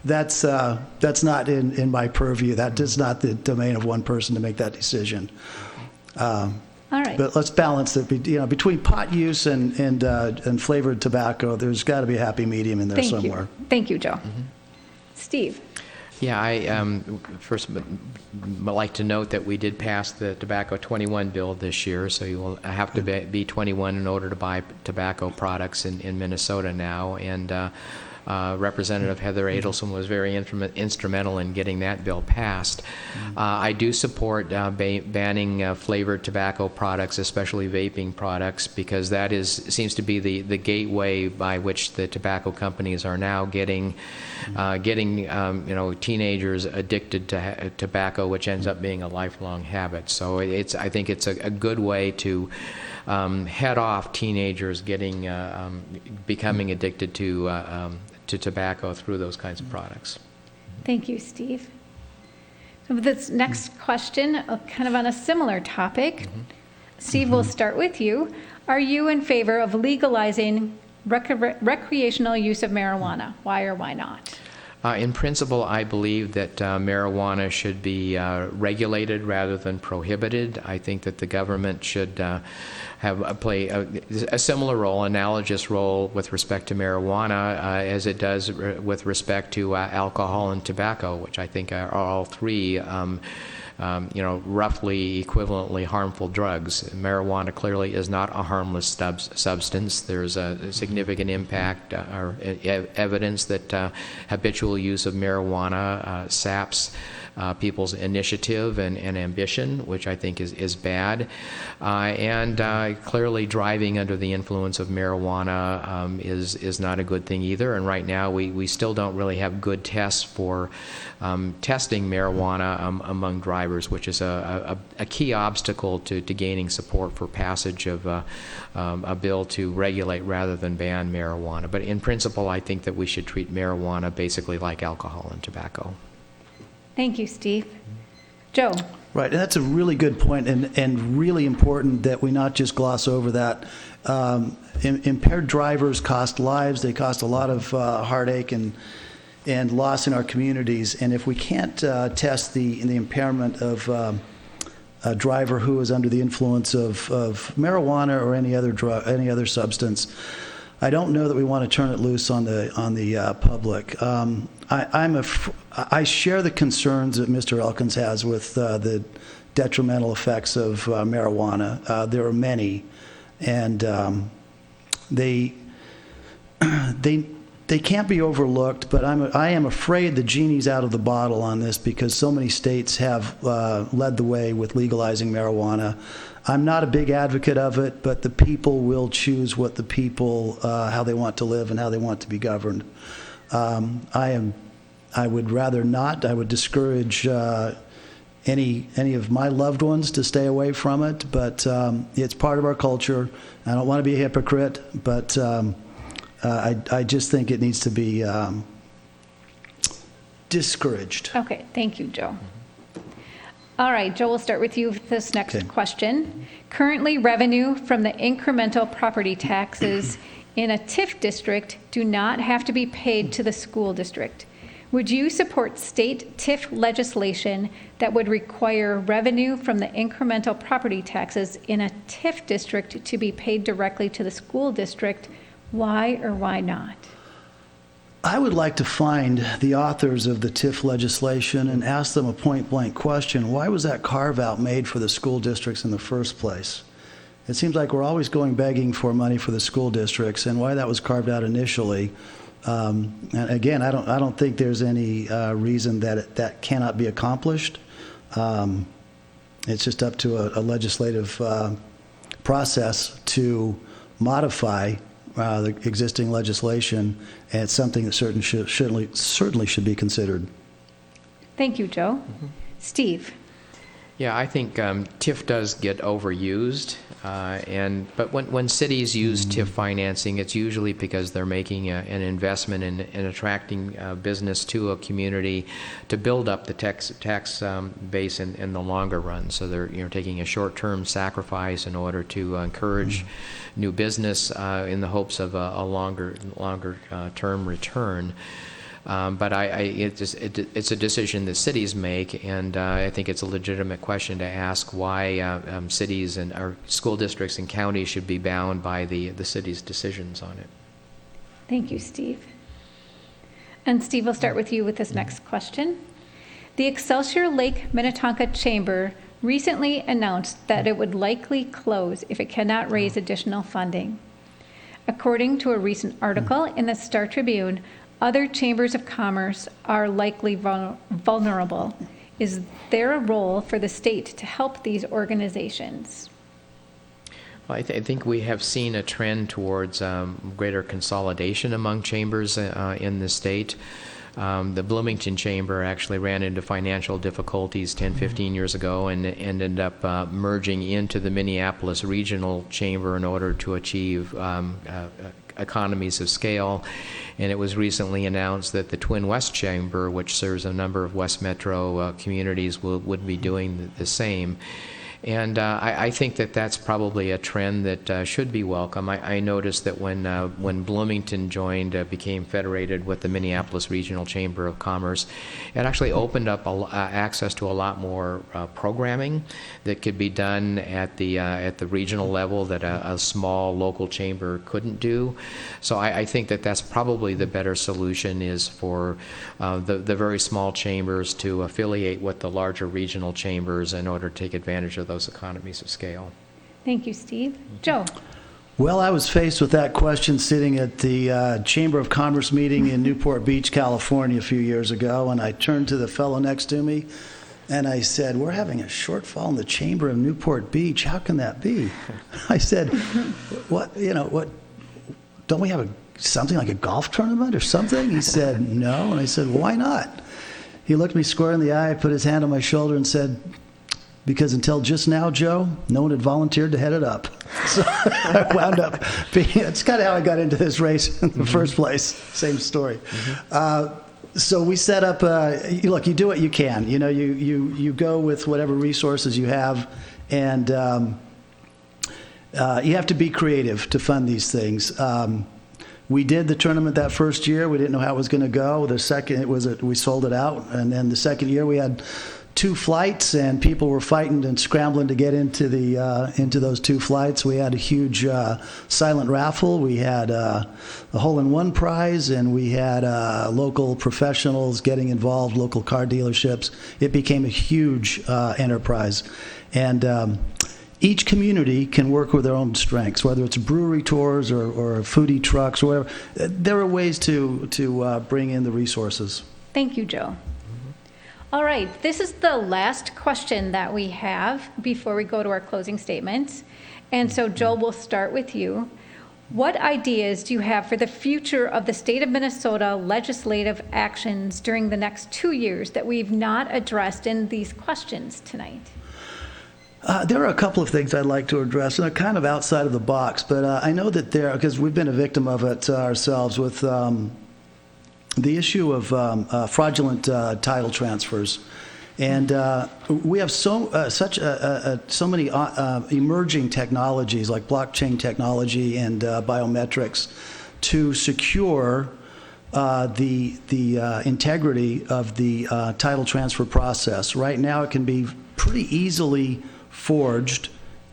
that's not in my purview. That is not the domain of one person to make that decision. All right. But let's balance it. Between pot use and flavored tobacco, there's got to be a happy medium in there somewhere. Thank you, Joe. Mm-hmm. Steve. Yeah, I first would like to note that we did pass the Tobacco 21 bill this year, so you will have to be 21 in order to buy tobacco products in Minnesota now, and Representative Heather Adelson was very instrumental in getting that bill passed. I do support banning flavored tobacco products, especially vaping products, because that seems to be the gateway by which the tobacco companies are now getting teenagers addicted to tobacco, which ends up being a lifelong habit. So I think it's a good way to head off teenagers becoming addicted to tobacco through those kinds of products. Thank you, Steve. So this next question, kind of on a similar topic. Steve, we'll start with you. Are you in favor of legalizing recreational use of marijuana? Why or why not? In principle, I believe that marijuana should be regulated rather than prohibited. I think that the government should play a similar role, analogous role with respect to marijuana as it does with respect to alcohol and tobacco, which I think are all three roughly equivalently harmful drugs. Marijuana clearly is not a harmless substance. There's a significant impact or evidence that habitual use of marijuana saps people's initiative and ambition, which I think is bad. And clearly driving under the influence of marijuana is not a good thing either. And right now we still don't really have good tests for testing marijuana among drivers, which is a key obstacle to gaining support for passage of a bill to regulate rather than ban marijuana. But in principle, I think that we should treat marijuana basically like alcohol and tobacco. Thank you, Steve. Joe? Right, and that's a really good point, and really important that we not just gloss over that. Impaired drivers cost lives, they cost a lot of heartache and loss in our communities, and if we can't test the impairment of a driver who is under the influence of marijuana or any other substance, I don't know that we want to turn it loose on the public. I share the concerns that Mr. Elkins has with the detrimental effects of marijuana. There are many, and they can't be overlooked. But I am afraid the genie's out of the bottle on this because so many states have led the way with legalizing marijuana. I'm not a big advocate of it, but the people will choose what the people how they want to live and how they want to be governed. I would rather not. I would discourage any of my loved ones to stay away from it, but it's part of our culture. I don't want to be a hypocrite, but I just think it needs to be discouraged. Okay, thank you, Joe. All right, Joe, we'll start with you with this next question. Currently, revenue from the incremental property taxes in a TIF district do not have to be paid to the school district. Would you support state TIF legislation that would require revenue from the incremental property taxes in a TIF district to be paid directly to the school district? Why or why not? I would like to find the authors of the TIF legislation and ask them a point-blank question. Why was that carve-out made for the school districts in the first place? It seems like we're always going begging for money for the school districts, and why that was carved out initially. And again, I don't think there's any reason that that cannot be accomplished. It's just up to a legislative process to modify the existing legislation, and it's something that certainly should be considered. Thank you, Joe. Steve? Yeah, I think TIF does get overused, but when cities use TIF financing, it's usually because they're making an investment in attracting business to a community to build up the tax base in the longer run. So they're taking a short-term sacrifice in order to encourage new business in the hopes of a longer term return. But it's a decision that cities make, and I think it's a legitimate question to ask why cities and our school districts and counties should be bound by the city's decisions on it. Thank you, Steve. And Steve, we'll start with you with this next question. The Excelsior Lake Minnetonka Chamber recently announced that it would likely close if it cannot raise additional funding. According to a recent article in the Star Tribune, other chambers of commerce are likely vulnerable. Is there a role for the state to help these organizations? Well, I think we have seen a trend towards greater consolidation among chambers in the state. The Bloomington Chamber actually ran into financial difficulties 10, 15 years ago and ended up merging into the Minneapolis Regional Chamber in order to achieve economies of scale. And it was recently announced that the Twin West Chamber, which serves a number of West Metro communities, would be doing the same. And I think that that's probably a trend that should be welcome. I noticed that when Bloomington became federated with the Minneapolis Regional Chamber of Commerce, it actually opened up access to a lot more programming that could be done at the regional level that a small local chamber couldn't do. So I think that that's probably the better solution, is for the very small chambers to affiliate with the larger regional chambers in order to take advantage of those economies of scale. Thank you, Steve. Joe? Well, I was faced with that question sitting at the Chamber of Commerce meeting in Newport Beach, California a few years ago, and I turned to the fellow next to me and I said, "We're having a shortfall in the Chamber of Newport Beach. How can that be?" I said, what, don't we have something like a golf tournament or something? He said, "No." And I said, "Why not?" He looked me square in the eye, put his hand on my shoulder and said, "Because until just now, Joe, no one had volunteered to head it up." So I wound up it's kind of how I got into this race in the first place. Same story. So we set up, look, you do what you can. You go with whatever resources you have, and you have to be creative to fund these things. We did the tournament that first year. We didn't know how it was going to go. The second, we sold it out, and then the second year we had 2 flights, and people were fighting and scrambling to get into those 2 flights. We had a huge silent raffle. We had a hole-in-one prize, and we had local professionals getting involved, local car dealerships. It became a huge enterprise, and each community can work with their own strengths, whether it's brewery tours or foodie trucks or whatever. There are ways to bring in the resources. Thank you, Joe. All right, this is the last question that we have before we go to our closing statements. And so, Joel, we'll start with you. What ideas do you have for the future of the state of Minnesota legislative actions during the next 2 years that we've not addressed in these questions tonight? There are a couple of things I'd like to address, and they're kind of outside of the box, but I know that because we've been a victim of it ourselves with the issue of fraudulent title transfers. And we have so many emerging technologies like blockchain technology and biometrics to secure the integrity of the title transfer process. Right now it can be pretty easily forged,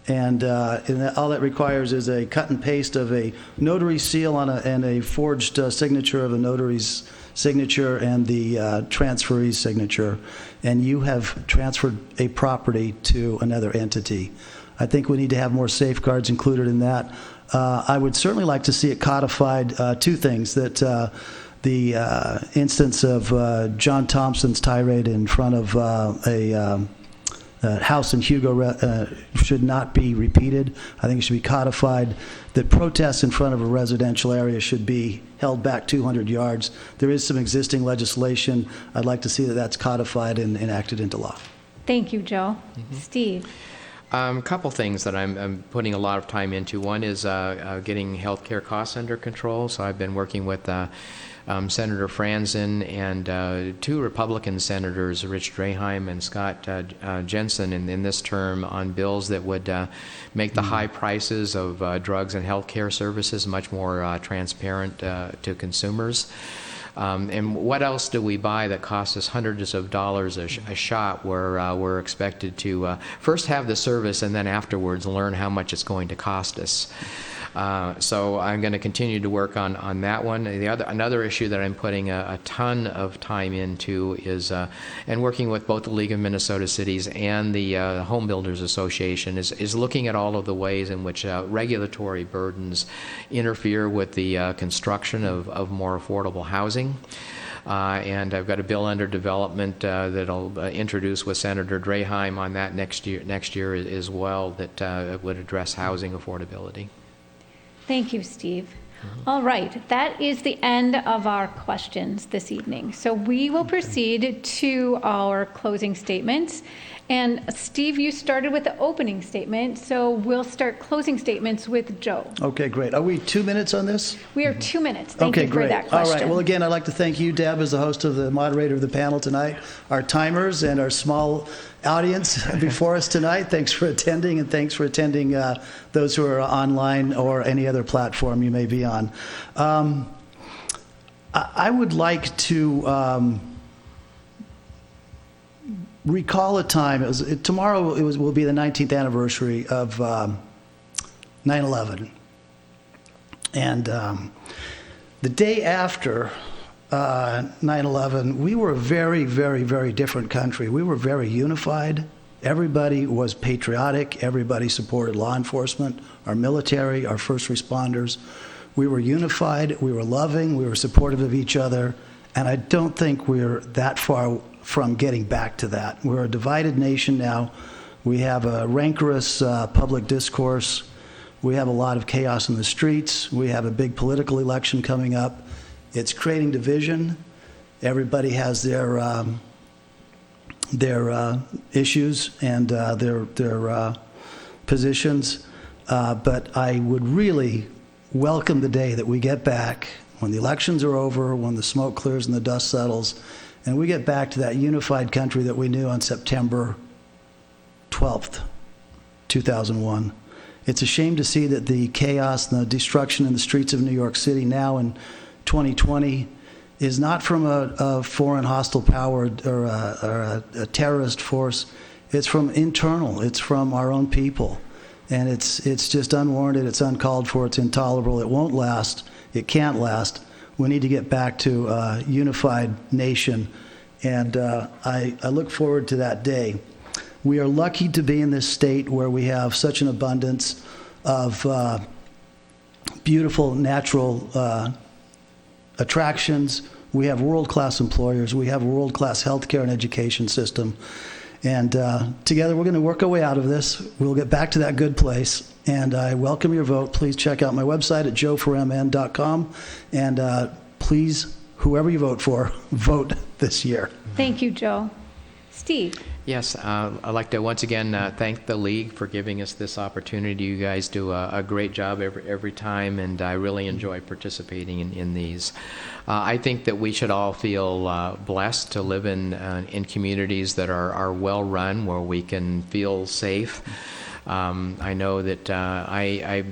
and all that requires is a cut and paste of a notary seal and a forged signature of a notary's signature and the transferee's signature, and you have transferred a property to another entity. I think we need to have more safeguards included in that. I would certainly like to see it codified. 2 things: that the instance of John Thompson's tirade in front of a house in Hugo should not be repeated. I think it should be codified that protests in front of a residential area should be held back 200 yards. There is some existing legislation. I'd like to see that that's codified and enacted into law. Thank you, Joe. Steve? A couple things that I'm putting a lot of time into. One is getting healthcare costs under control. So I've been working with Senator Franzen and 2 Republican senators, Rich Draheim and Scott Jensen, in this term on bills that would make the high prices of drugs and healthcare services much more transparent to consumers. And what else do we buy that costs us hundreds of dollars a shot, where we're expected to first have the service and then afterwards learn how much it's going to cost us? So I'm going to continue to work on that one. Another issue that I'm putting a ton of time into is, and working with both the League of Minnesota Cities and the Home Builders Association, is looking at all of the ways in which regulatory burdens interfere with the construction of more affordable housing. And I've got a bill under development that I'll introduce with Senator Draheim on that next year as well, that would address housing affordability. Thank you, Steve. All right, that is the end of our questions this evening. So we will proceed to our closing statements. And Steve, you started with the opening statement, so we'll start closing statements with Joe. Okay, great. Are we 2 minutes on this? We are 2 minutes. Thank Okay, you for great. that question. All right. Well, again, I'd like to thank you, Deb, as the host of the moderator of the panel tonight, our timers, and our small audience before us tonight. Thanks for attending, and thanks for attending those who are online or any other platform you may be on. I would like to recall a time. Tomorrow will be the 19th anniversary of 9/11, and the day after 9/11, we were a very, very, very different country. We were very unified. Everybody was patriotic. Everybody supported law enforcement, our military, our first responders. We were unified. We were loving. We were supportive of each other. And I don't think we're that far from getting back to that. We're a divided nation now. We have a rancorous public discourse. We have a lot of chaos in the streets. We have a big political election coming up. It's creating division. Everybody has their issues and their positions. But I would really welcome the day that we get back, when the elections are over, when the smoke clears and the dust settles, and we get back to that unified country that we knew on September 12th, 2001. It's a shame to see that the chaos and the destruction in the streets of New York City now in 2020 is not from a foreign hostile power or a terrorist force. It's from internal. It's from our own people. And it's just unwarranted. It's uncalled for. It's intolerable. It won't last. It can't last. We need to get back to a unified nation, and I look forward to that day. We are lucky to be in this state where we have such an abundance of beautiful natural attractions. We have world-class employers. We have a world-class healthcare and education system. And together we're going to work our way out of this. We'll get back to that good place. And I welcome your vote. Please check out my website at joeformn.com. And please, whoever you vote for, vote this year. Thank you, Joe. Steve? Yes, I'd like to once again thank the League for giving us this opportunity. You guys do a great job every time, and I really enjoy participating in these. I think that we should all feel blessed to live in communities that are well run, where we can feel safe. I know that I've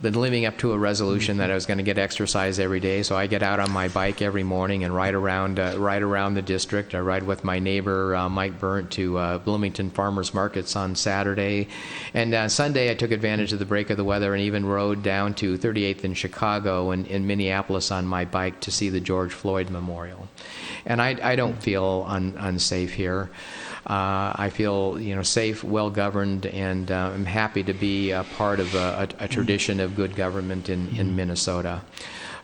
been living up to a resolution that I was going to get exercise every day, so I get out on my bike every morning and ride around the district. I ride with my neighbor Mike Burnt to Bloomington Farmers Markets on Saturday, and Sunday I took advantage of the break of the weather and even rode down to 38th in Chicago and in Minneapolis on my bike to see the George Floyd Memorial. And I don't feel unsafe here. I feel, safe, well-governed, and I'm happy to be a part of a tradition of good government in Minnesota.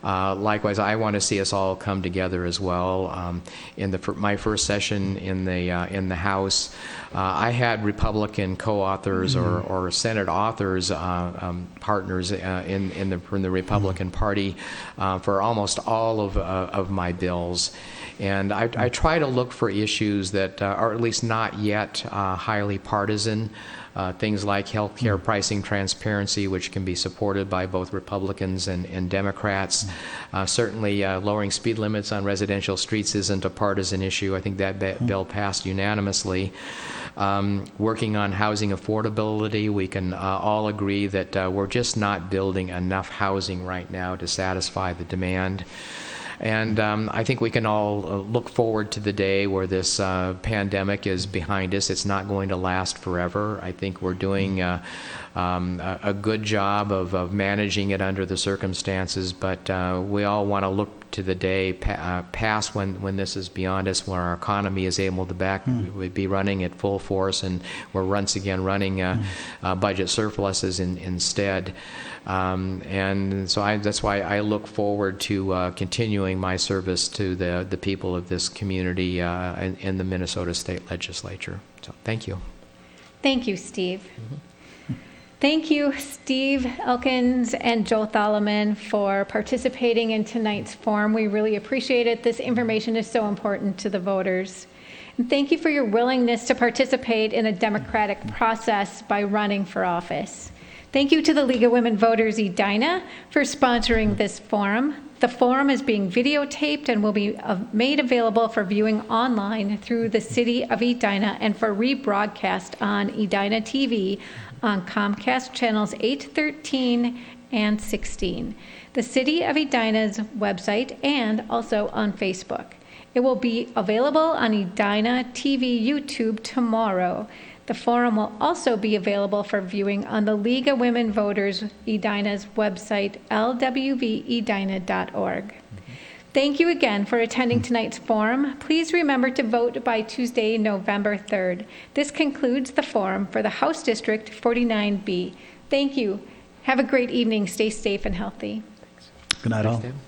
Likewise, I want to see us all come together as well. In my first session in the House, I had Republican co-authors or Senate authors, partners in the Republican Party for almost all of my bills. And I try to look for issues that are at least not yet highly partisan. Things like health care pricing transparency, which can be supported by both Republicans and Democrats. Certainly lowering speed limits on residential streets isn't a partisan issue. I think that bill passed unanimously. Working on housing affordability, we can all agree that we're just not building enough housing right now to satisfy the demand. And I think we can all look forward to the day where this pandemic is behind us. It's not going to last forever. I think we're doing a good job of managing it under the circumstances, but we all want to look to the day past when this is beyond us, when our economy is able to be running at full force, and we're once again running budget surpluses instead. And so that's why I look forward to continuing my service to the people of this community in the Minnesota State Legislature. So thank you. Thank you, Steve. Thank you, Steve Elkins and Joel Thalaman, for participating in tonight's forum. We really appreciate it. This information is so important to the voters. And thank you for your willingness to participate in a democratic process by running for office. Thank you to the League of Women Voters Edina for sponsoring this forum. The forum is being videotaped and will be made available for viewing online through the City of Edina and for rebroadcast on Edina TV on Comcast channels 8, 13, and 16, the City of Edina's website, and also on Facebook. It will be available on Edina TV YouTube tomorrow. The forum will also be available for viewing on the League of Women Voters Edina's website, lwvedina.org. Thank you again for attending tonight's forum. Please remember to vote by Tuesday, November 3rd. This concludes the forum for the House District 49B. Thank you. Have a great evening. Stay safe and healthy. Good night, all. Thanks, Deb.